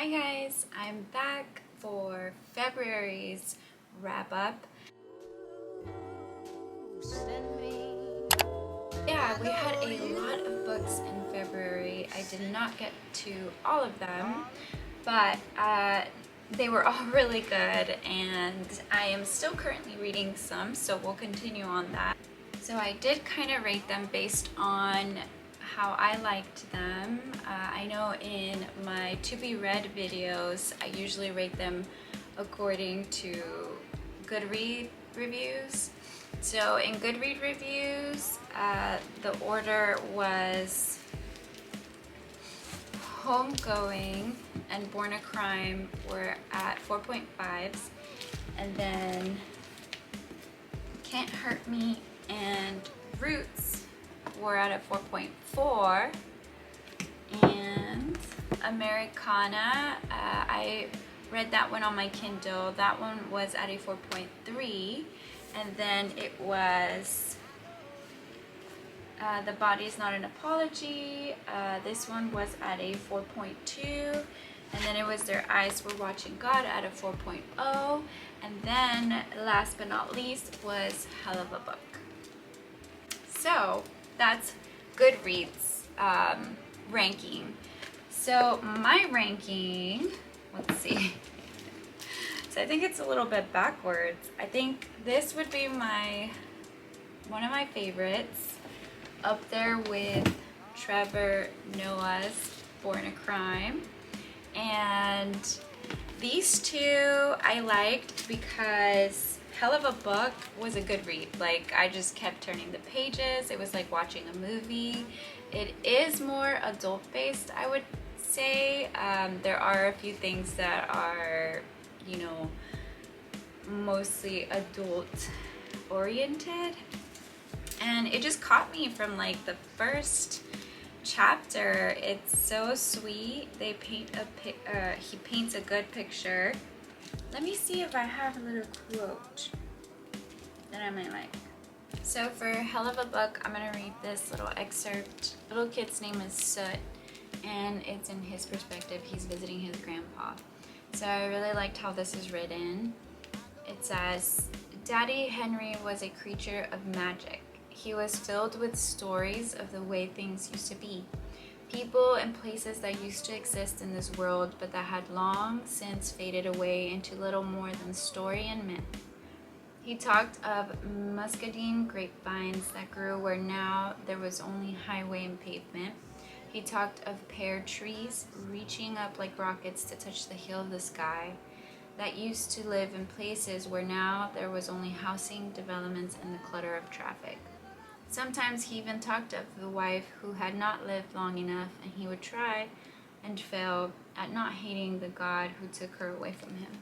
Hi guys, I'm back for February's wrap up. Yeah, we had a lot of books in February. I did not get to all of them, but they were all really good, and I am still currently reading some, so we'll continue on that. So I did kind of rate them based on how I liked them. I know in my to be read videos, I usually rate them according to Goodread reviews. So in Goodread reviews, the order was Homegoing and Born a Crime were at 4.5s, and then Can't Hurt Me and Roots were at a 4.4, and Americanah, I read that one on my Kindle. That one was at a 4.3, and then it was The Body's Not an Apology. This one was at a 4.2, and then it was Their Eyes Were Watching God at a 4.0, and then last but not least was Hell of a Book. So that's Goodreads ranking. So my ranking, let's see. So I think it's a little bit backwards. I think this would be one of my favorites, up there with Trevor Noah's Born a Crime. And these two I liked because Hell of a Book was a good read. Like, I just kept turning the pages. It was like watching a movie. It is more adult based, I would say. There are a few things that are, you know, mostly adult oriented, and it just caught me from like the first chapter. It's so sweet. They paint he paints a good picture. Let me see if I have a little quote that I might like. So for Hell of a Book, I'm gonna read this little excerpt. The little kid's name is Soot, and it's in his perspective. He's visiting his grandpa. So I really liked how this is written. It says, Daddy Henry was a creature of magic. He was filled with stories of the way things used to be. People and places that used to exist in this world, but that had long since faded away into little more than story and myth. He talked of muscadine grapevines that grew where now there was only highway and pavement. He talked of pear trees reaching up like rockets to touch the heel of the sky, that used to live in places where now there was only housing, developments, and the clutter of traffic. Sometimes he even talked of the wife who had not lived long enough, and he would try and fail at not hating the God who took her away from him.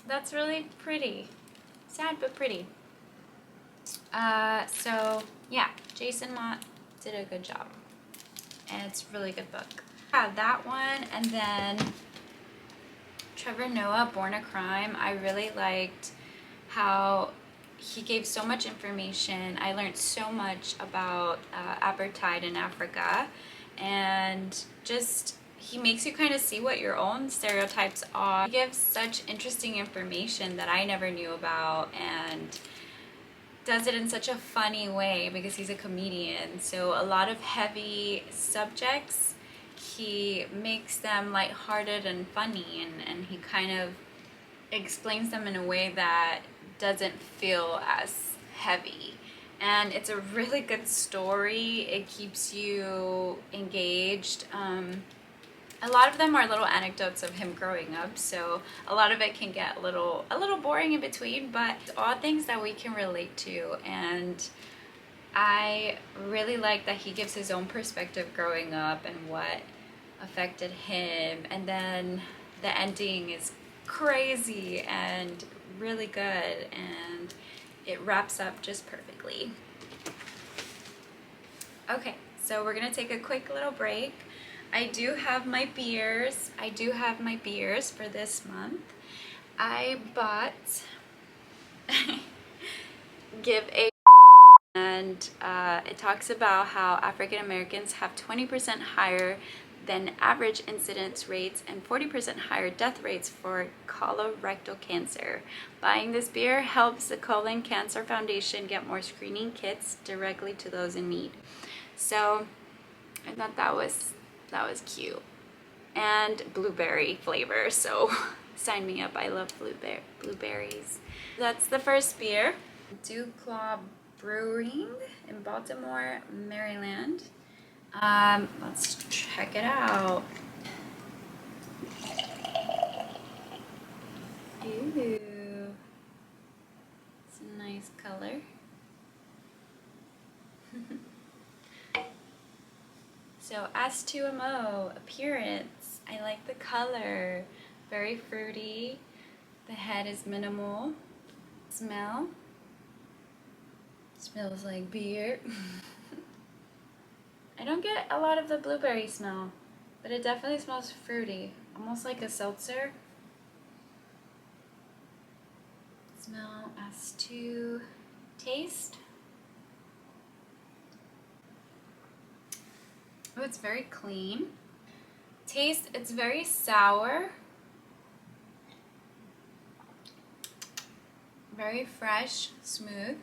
That's really pretty. Sad but pretty. So yeah, Jason Mott did a good job, and it's a really good book. Yeah, that one, and then Trevor Noah, Born a Crime. I really liked how he gave so much information. I learned so much about apartheid in Africa, and just he makes you kind of see what your own stereotypes are. He gives such interesting information that I never knew about, and does it in such a funny way because he's a comedian. So a lot of heavy subjects, he makes them lighthearted and funny, and he kind of explains them in a way that doesn't feel as heavy. And it's a really good story. It keeps you engaged. A lot of them are little anecdotes of him growing up, so a lot of it can get a little boring in between, but all things that we can relate to. And I really like that he gives his own perspective growing up and what affected him, and then the ending is crazy and really good, and it wraps up just perfectly. Okay, so we're gonna take a quick little break. I do have my beers. For this month. I bought Give a, and it talks about how African Americans have 20% higher than average incidence rates and 40% higher death rates for colorectal cancer. Buying this beer helps the Colon Cancer Foundation get more screening kits directly to those in need. So I thought that was cute. And blueberry flavor, so sign me up. I love blueberries. That's the first beer. Dew Claw Brewing in Baltimore, Maryland. Let's check it out. Ooh, it's a nice color. So S2MO, appearance. I like the color. Very fruity. The head is minimal. Smell. Smells like beer. I don't get a lot of the blueberry smell, but it definitely smells fruity. Almost like a seltzer. Smell S2. Taste. Oh, it's very clean. Taste, it's very sour. Very fresh, smooth.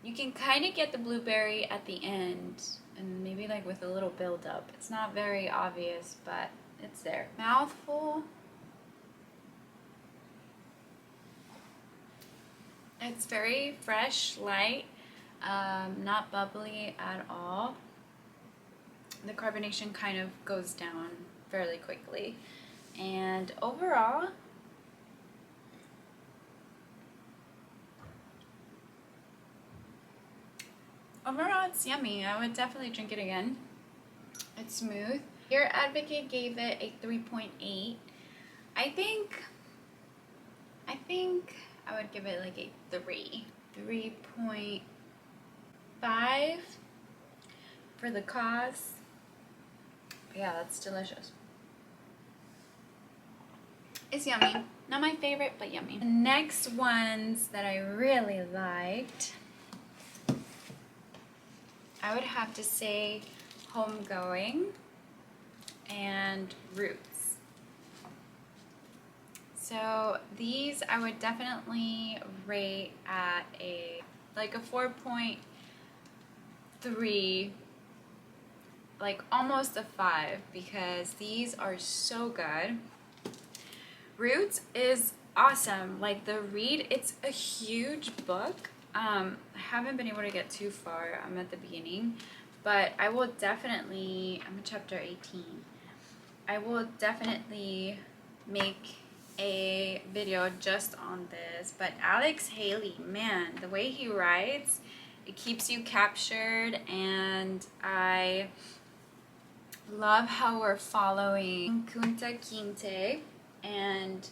You can kind of get the blueberry at the end, and maybe like with a little build-up. It's not very obvious, but it's there. Mouthful. It's very fresh, light, not bubbly at all. The carbonation kind of goes down fairly quickly. And overall, it's yummy. I would definitely drink it again. It's smooth. Your Advocate gave it a 3.8. I think I would give it like a 3. 3.5 for the cause. Yeah, that's delicious. It's yummy. Not my favorite, but yummy. The next ones that I really liked, I would have to say Homegoing and Roots. So these I would definitely rate at a 4.3, like almost a 5, because these are so good. Roots is awesome. Like the read, it's a huge book. I haven't been able to get too far. I'm at the beginning, but I will definitely, I'm in chapter 18. I will definitely make a video just on this. But Alex Haley, man, the way he writes, it keeps you captured, and I love how we're following Kunta Kinte, and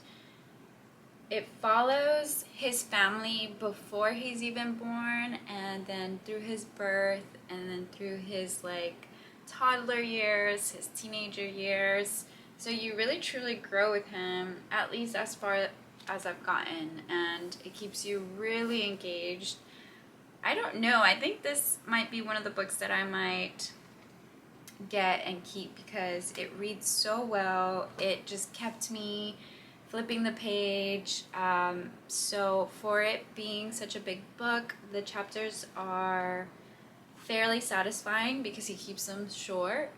it follows his family before he's even born, and then through his birth, and then through his like toddler years, his teenager years. So you really truly grow with him, at least as far as I've gotten, and it keeps you really engaged. I don't know, I think this might be one of the books that I might get and keep because it reads so well. It just kept me flipping the page. So for it being such a big book, the chapters are fairly satisfying because he keeps them short.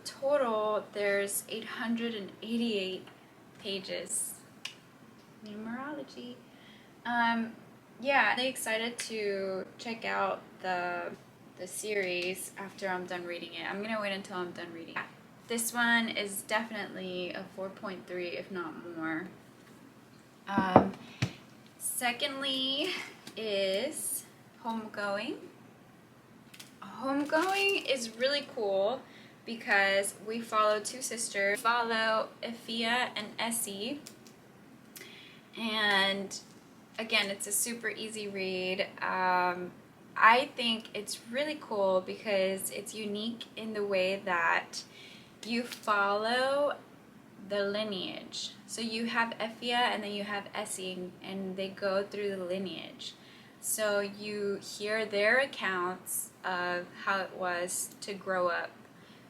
Total, there's 888 pages. Numerology. Yeah, I'm really excited to check out the series after I'm done reading it. I'm gonna wait until I'm done reading it. This one is definitely a 4.3, if not more. Secondly is Homegoing. Homegoing is really cool because we follow two sisters. We follow Ifia and Essie. And again, it's a super easy read. I think it's really cool because it's unique in the way that you follow the lineage. So you have Effia and then you have Essie, and they go through the lineage. So you hear their accounts of how it was to grow up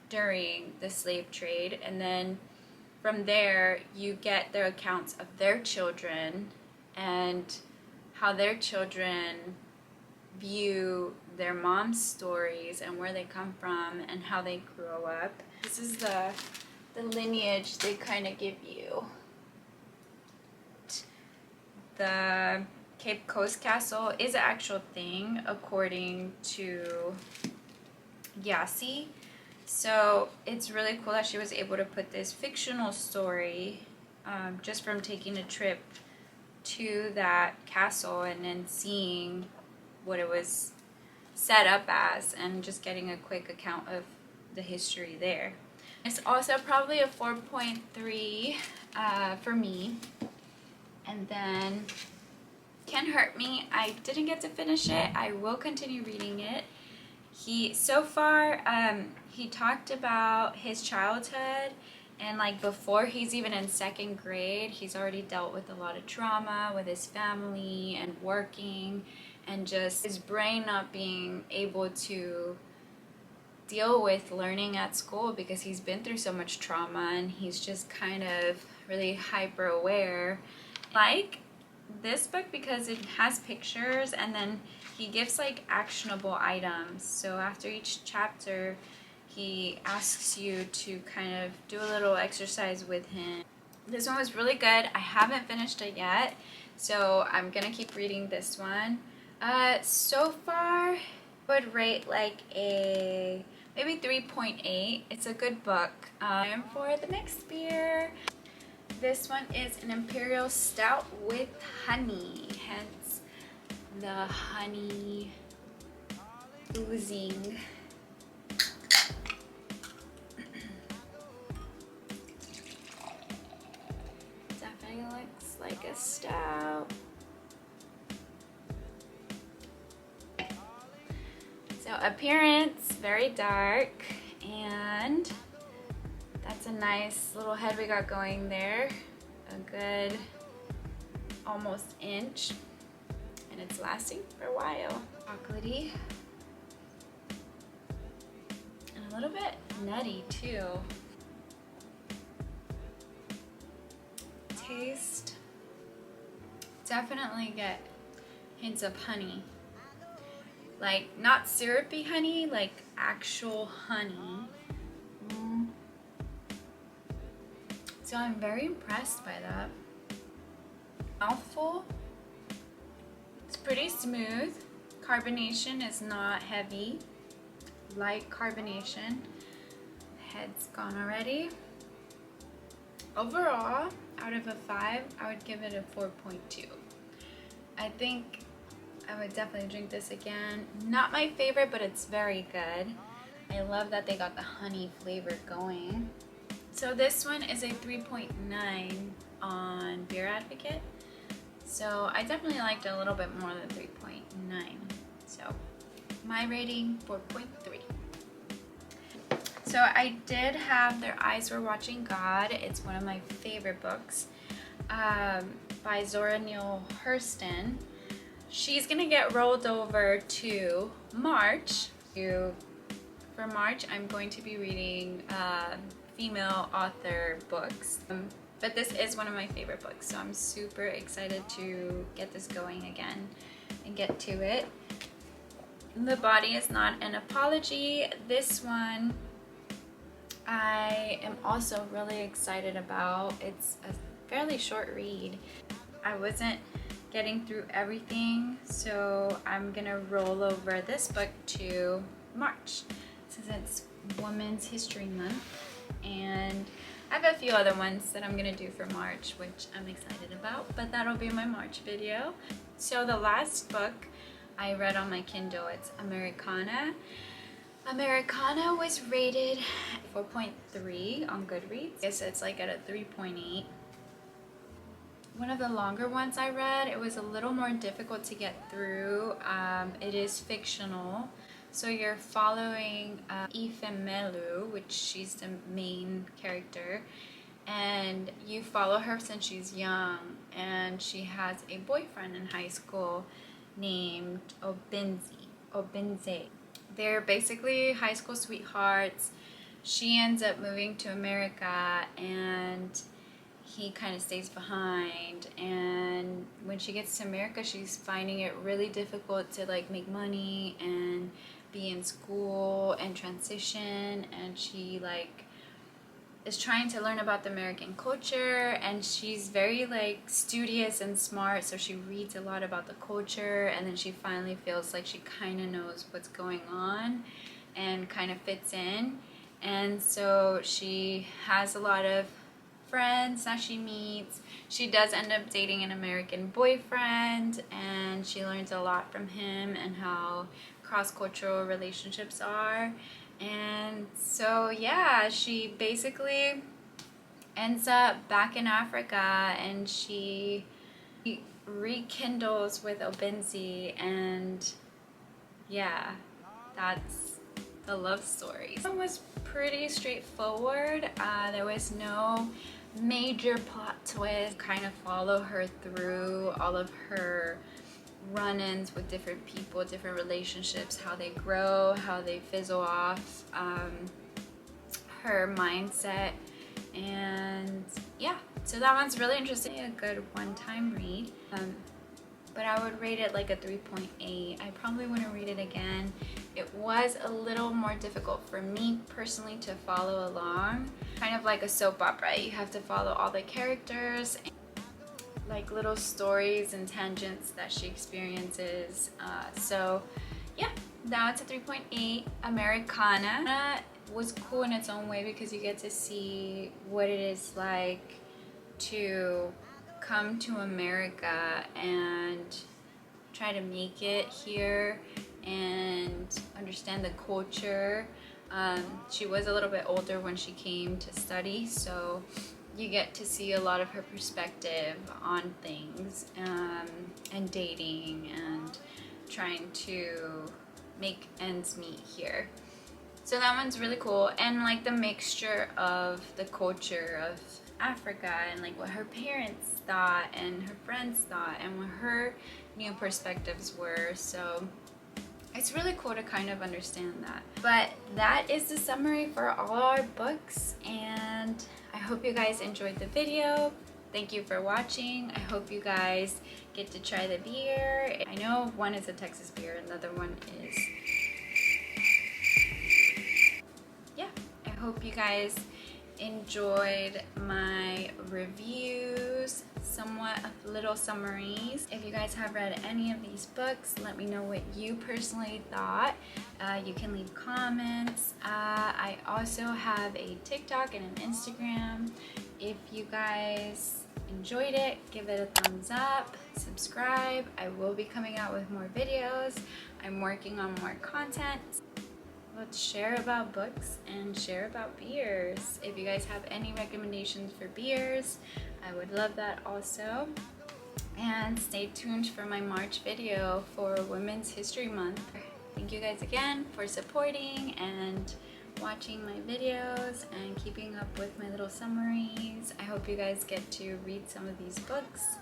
during the slave trade, and then from there you get their accounts of their children and how their children view their mom's stories and where they come from and how they grow up. This is the lineage they kind of give you. The Cape Coast Castle is an actual thing according to Gyasi. So it's really cool that she was able to put this fictional story just from taking a trip to that castle and then seeing what it was set up as and just getting a quick account of the history there. It's also probably a 4.3 for me. And then Can't Hurt Me, I didn't get to finish it. I will continue reading it. So far, he talked about his childhood, and like before he's even in 2nd grade, he's already dealt with a lot of trauma with his family and working, and just his brain not being able to deal with learning at school because he's been through so much trauma, and he's just kind of really hyper aware. Like this book because it has pictures, and then he gives like actionable items. So after each chapter he asks you to kind of do a little exercise with him. This one was really good. I haven't finished it yet, so I'm gonna keep reading this one. So far I would rate like a maybe 3.8. It's a good book. And for the next beer, this one is an Imperial Stout with honey, hence the honey oozing. Definitely looks like a stout. So appearance, very dark, and that's a nice little head we got going there. A good almost inch, and it's lasting for a while. Chocolatey and a little bit nutty too. Taste, definitely get hints of honey, like not syrupy honey, like actual honey. So I'm very impressed by that. Mouthful, it's pretty smooth. Carbonation is not heavy, light carbonation. Head's gone already. Overall, out of a 5, I would give it a 4.2. I think I would definitely drink this again. Not my favorite, but it's very good. I love that they got the honey flavor going. So this one is a 3.9 on Beer Advocate. So I definitely liked it a little bit more than 3.9. So my rating, 4.3. So I did have Their Eyes Were Watching God. It's one of my favorite books by Zora Neale Hurston. She's gonna get rolled over to March. For March, I'm going to be reading female author books. But this is one of my favorite books, so I'm super excited to get this going again and get to it. The Body Is Not an Apology. This one I am also really excited about. It's a fairly short read. I wasn't getting through everything, so I'm gonna roll over this book to March since it's Women's History Month, and I have a few other ones that I'm gonna do for March, which I'm excited about, but that'll be my March video. So the last book I read on my Kindle, it's Americanah. Americanah was rated 4.3 on Goodreads. I guess it's like at a 3.8. One of the longer ones I read, it was a little more difficult to get through. It is fictional. So you're following Ifemelu, which she's the main character, and you follow her since she's young, and she has a boyfriend in high school named Obinze. They're basically high school sweethearts, she ends up moving to America and he kind of stays behind. And when she gets to America, she's finding it really difficult to like make money and be in school and transition, and she like is trying to learn about the American culture, and she's very like studious and smart, so she reads a lot about the culture, and then she finally feels like she kind of knows what's going on and kind of fits in. And so she has a lot of friends that she meets. She does end up dating an American boyfriend, and she learns a lot from him and how cross-cultural relationships are. And so yeah, she basically ends up back in Africa, and she rekindles with Obenzi, and yeah, that's the love story. It was pretty straightforward. There was no major plot twist. Kind of follow her through all of her run-ins with different people, different relationships, how they grow, how they fizzle off, her mindset, and yeah, so that one's really interesting. A good one-time read, but I would rate it like a 3.8. I probably wouldn't read it again. It was a little more difficult for me personally to follow along, kind of like a soap opera. You have to follow all the characters, like little stories and tangents that she experiences. So yeah, that's a 3.8. Americanah was cool in its own way because you get to see what it is like to come to America and try to make it here and understand the culture. She was a little bit older when she came to study, so you get to see a lot of her perspective on things, and dating and trying to make ends meet here. So that one's really cool, and like the mixture of the culture of Africa and like what her parents thought and her friends thought and what her new perspectives were. So it's really cool to kind of understand that. But that is the summary for all our books, and I hope you guys enjoyed the video. Thank you for watching. I hope you guys get to try the beer. I know one is a Texas beer and the other one is... yeah, I hope you guys enjoyed my reviews, somewhat of little summaries. If you guys have read any of these books, let me know what you personally thought. You can leave comments. I also have a TikTok and an Instagram. If you guys enjoyed it, give it a thumbs up, subscribe. I will be coming out with more videos. I'm working on more content. Let's share about books and share about beers. If you guys have any recommendations for beers, I would love that also. And stay tuned for my March video for Women's History Month. Thank you guys again for supporting and watching my videos and keeping up with my little summaries. I hope you guys get to read some of these books.